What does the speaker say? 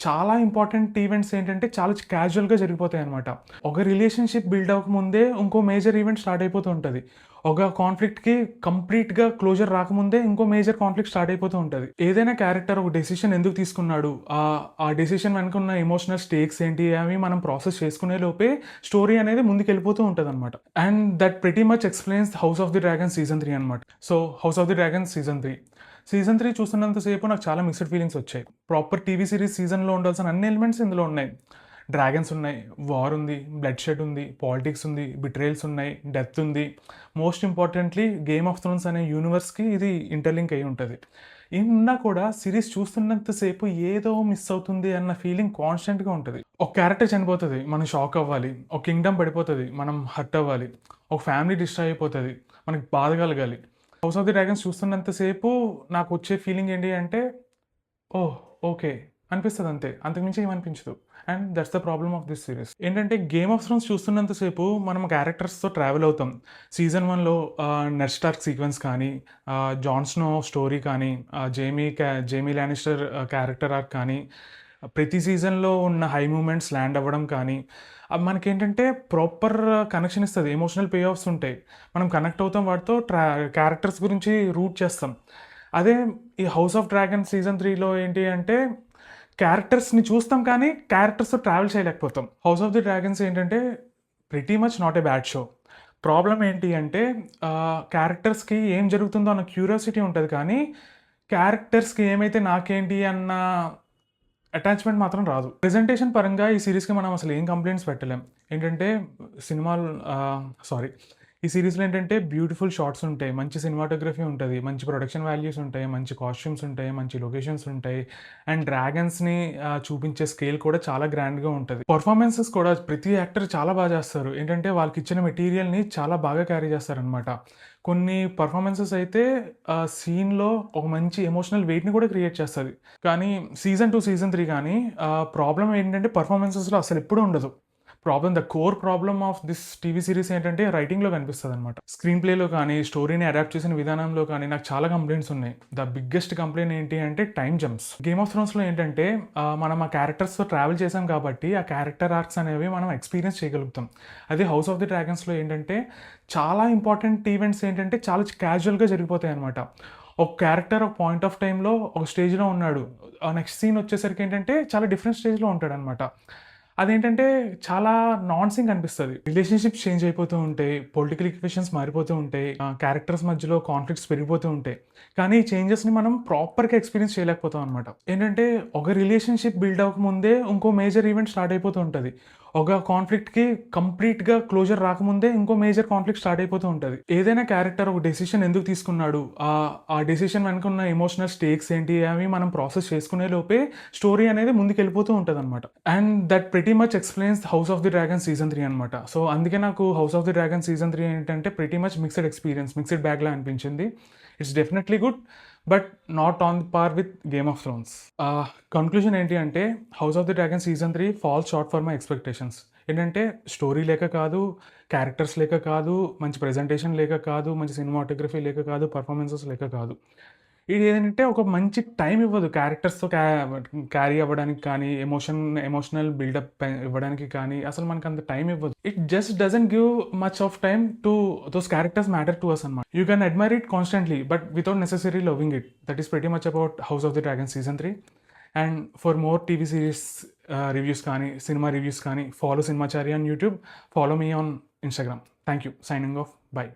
చాలా important events ఏంటంటే చాలా క్యాజువల్‌గా జరిగిపోతాయనమాట. ఒక రిలేషన్‌షిప్ బిల్డ్ అవ్వకముందే ఇంకో మేజర్ ఈవెంట్ స్టార్ట్ అయిపోతూ ఉంటది. ఒక కాన్‌ఫ్లిక్ట్‌కి కంప్లీట్‌గా క్లోజర్ రాకముందే ఇంకో మేజర్ కాన్‌ఫ్లిక్ట్ స్టార్ట్ అయిపోతూ ఉంటది. ఏదైనా క్యారెక్టర్ ఒక డెసిషన్ ఎందుకు తీసుకున్నాడు? ఆ డెసిషన్ వెనక ఉన్న ఎమోషనల్ స్టేక్స్ ఏంటి? అవి మనం ప్రాసెస్ చేసుకునే లోపే స్టోరీ అనేది ముందుకెళ్ళిపోతూ ఉంటదనమాట. And that pretty much explains 'House of the Dragon' season 3 అనమాట. So 'house of the Dragon' season 3. Season 3 చూస్తున్నంత సేపు నాకు చాలా మిక్స్డ్ ఫీలింగ్స్ వచ్చాయి. ప్రాపర్ టీవీ సీరీస్ సీజన్‌లో ఉండాల్సిన అన్ని ఎలిమెంట్స్ ఇందులో ఉన్నాయి. డ్రాగన్స్ ఉన్నాయి, వార్ ఉంది, బ్లడ్ షెడ్ ఉంది, పాలిటిక్స్ ఉంది, బిట్రేయల్స్ ఉన్నాయి, డెత్ ఉంది. Most importantly 'game of Thrones' అనే యూనివర్స్‌కి ఇది ఇంటర్‌లింక్ అయ్యి ఉంటది. ఇవున్నా కూడా సీరీస్ చూస్తున్నంత సేపు ఏదో మిస్ అవుతుంది అన్న ఫీలింగ్ కాన్స్టెంట్‌గా ఉంటది. ఒక క్యారెక్టర్ చనిపోతది, మనం షాక్ అవ్వాలి. ఒక కింగ్డమ్ పడిపోతది, మనం హర్ట్ అవ్వాలి. ఒక ఫ్యామిలీ డిస్ట్రాయ్ అయిపోతది, మనకి బాధ కలగాలి. 'హౌస్ ఆఫ్ ది డ్రాగన్స్' చూస్తున్నంత సేపు నాకొచ్చే ఫీలింగ్ ఏంటి అంటే, ఓహ్! ఓకే. అనిపిస్తదంతే. అంతకు మించి ఏమనిపించదు. And that's the problem of this series. ఏంటంటే 'గేమ్ ఆఫ్ థ్రోన్స్' చూస్తున్నంత సేపు మనం క్యారెక్టర్స్‌తో ట్రావెల్ అవుతాం. సీజన్ 1లో నెడ్ స్టార్క్ సీక్వెన్స్ కానీ, జాన్ స్నో స్టోరీ కానీ, జేమీ లానిస్టర్ క్యారెక్టర్ ఆర్క్ కానీ, ప్రతి సీజన్‌లో ఉన్న హై మూమెంట్స్ ల్యాండ్ అవ్వడం కానీ, మనకేంటంటే ప్రాపర్ కనెక్షన్ ఇస్తది. ఎమోషనల్ పే ఆఫ్స్ ఉంటాయి. మనం కనెక్ట్ అవుతాం వాటితో క్యారెక్టర్స్ గురించి రూట్ చేస్తాం. అదే ఈ 'హౌస్ ఆఫ్ డ్రాగన్' సీజన్ 3లో ఏంటి అంటే, క్యారెక్టర్స్‌ని చూస్తాం కానీ, క్యారెక్టర్స్‌తో ట్రావెల్ చేయలేకపోతాం. 'హౌస్ ఆఫ్ ది డ్రాగన్స్' ఏంటంటే, pretty much not a bad show. Problem ఏంటి అంటే, క్యారెక్టర్స్‌కి ఏం జరుగుతుందో అన్న క్యూరియాసిటీ ఉంటది కానీ, క్యారెక్టర్స్‌కి ఏమైతే నాకేంటి అన్న అటాచ్‌మెంట్ మాత్రం రాదు. ప్రెజెంటేషన్ పరంగా ఈ సీరీస్‌కి మనం అసలు ఏం కంప్లెయింట్స్ పెట్టలేం. ఏంటంటే సినిమాలు సారీ ఈ సీరీస్‌లో ఏంటంటే బ్యూటిఫుల్ షాట్స్ ఉంటాయి. మంచి సినిమాటోగ్రఫీ ఉంటది. మంచి ప్రొడక్షన్ వాల్యూస్ ఉంటాయి. మంచి కాస్ట్యూమ్స్ ఉంటాయి. మంచి లొకేషన్స్ ఉంటాయి. అండ్ డ్రాగన్స్‌ని చూపించే స్కేల్ కూడా చాలా గ్రాండ్‌గా ఉంటది. పెర్ఫార్మన్సెస్ కూడా ప్రతి యాక్టర్ చాలా బాగా చేస్తారు. ఏంటంటే వాళ్ళకిచ్చిన మెటీరియల్‌ని చాలా బాగా క్యారీ చేస్తారనమాట. కొన్ని పెర్ఫార్మన్సెస్ అయితే సీన్‌లో ఒక మంచి ఎమోషనల్ వెయిట్‌ని కూడా క్రియేట్ చేస్తది. కానీ సీజన్ 2, సీజన్ 3 గానీ ప్రాబ్లమ్ ఏంటంటే పెర్ఫార్మన్సెస్‌లో అసలెప్పుడూ ఉండదు. The core problem of this TV series ఏంటంటే రైటింగ్‌లో కనిపిస్తదనమాట. స్క్రీన్ ప్లేలో కానీ, స్టోరీని అడాప్ట్ చేసిన విధానంలో కానీ నాకు చాలా కంప్లెయింట్స్ ఉన్నాయి. ద బిగ్గెస్ట్ కంప్లెయింట్ ఏంటి అంటే టైమ్ జంప్స్. 'గేమ్ ఆఫ్ థ్రోన్స్‌లో' ఏంటంటే మనం ఆ క్యారెక్టర్స్‌తో ట్రావెల్ చేసాం కాబట్టి ఆ క్యారెక్టర్ ఆర్క్స్ అనేవి మనం ఎక్స్‌పీరియన్స్ చేయగలుగుతాం. అదే 'హౌస్ ఆఫ్ ది డ్రాగన్స్‌లో' ఏంటంటే చాలా ఇంపార్టెంట్ ఈవెంట్స్ ఏంటంటే చాలా క్యాజువల్‌గా జరిగిపోతాయనమాట. ఒక క్యారెక్టర్ ఒక పాయింట్ ఆఫ్ టైమ్‌లో ఒక స్టేజ్‌లో ఉన్నాడు. నెక్స్ట్ సీన్ వచ్చేసరికి ఏంటంటే చాలా డిఫరెంట్ స్టేజ్‌లో ఉంటాడనమాట. అదేంటంటే చాలా నాన్సింక్ అనిపిస్తది. రిలేషన్‌షిప్స్ చేంజ్ అయిపోతూ ఉంటాయి. పొలిటికల్ ఈక్వేషన్స్ మారిపోతూ ఉంటాయి. క్యారెక్టర్స్ మధ్యలో కాన్‌ఫ్లిక్ట్స్ పెరిగిపోతూ ఉంటాయి. కానీ ఈ చేంజెస్‌ని మనం ప్రాపర్‌గా ఎక్స్‌పీరియన్స్ చేయలేకపోతాం అనమాట. ఏంటంటే ఒక రిలేషన్‌షిప్ బిల్డ్ అవ్వకముందే ఇంకో మేజర్ ఈవెంట్ స్టార్ట్ అయిపోతూ ఉంటది. ఒక కాన్‌ఫ్లిక్ట్‌కి కంప్లీట్‌గా క్లోజర్ రాకముందే ఇంకో మేజర్ కాన్‌ఫ్లిక్ట్ స్టార్ట్ అయిపోతూ ఉంటది. ఏదైనా క్యారెక్టర్ ఒక డెసిషన్ ఎందుకు తీసుకున్నాడు? ఆ డెసిషన్ వెనక ఉన్న ఎమోషనల్ స్టేక్స్ ఏంటి? అవి మనం ప్రాసెస్ చేసుకునే లోపే స్టోరీ అనేది ముందుకెళ్ళిపోతూ ఉంటదనమాట. And that pretty much explains 'House of the Dragon' season 3 అనమాట. సో, అందుకే నాకు 'House of the Dragon' season 3 ఏంటంటే pretty much mixed experience. Mixed బ్యాగ్‌లా అనిపించింది. It's definitely good. But not on par with 'Game of Thrones'. Conclusion ఏంటి అంటే 'House of the Dragon' season 3 falls short for my expectations. ఏంటంటే story లేక కాదు, characters లేక కాదు, మంచి ప్రెజెంటేషన్ లేక కాదు, మంచి సినిమాటోగ్రఫీ లేక కాదు, పెర్ఫార్మన్సెస్ లేక కాదు. ఇదేంటంటే ఒక మంచి టైమ్ ఇవ్వదు క్యారెక్టర్స్‌తో క్యారీ అవ్వడానికి కానీ, ఎమోషనల్ బిల్డప్ ఇవ్వడానికి కానీ, అసలు మనకంత టైమ్ ఇవ్వదు. It just doesn't give much of time to those characters matter to us అనమాట. You can admire it constantly but without necessary loving it. That is pretty much about 'House of the Dragon' season 3. And for more TV series reviews కానీ, cinema reviews కానీ, follow Cinemachari on YouTube, follow me on Instagram. Thank you. Signing off. By.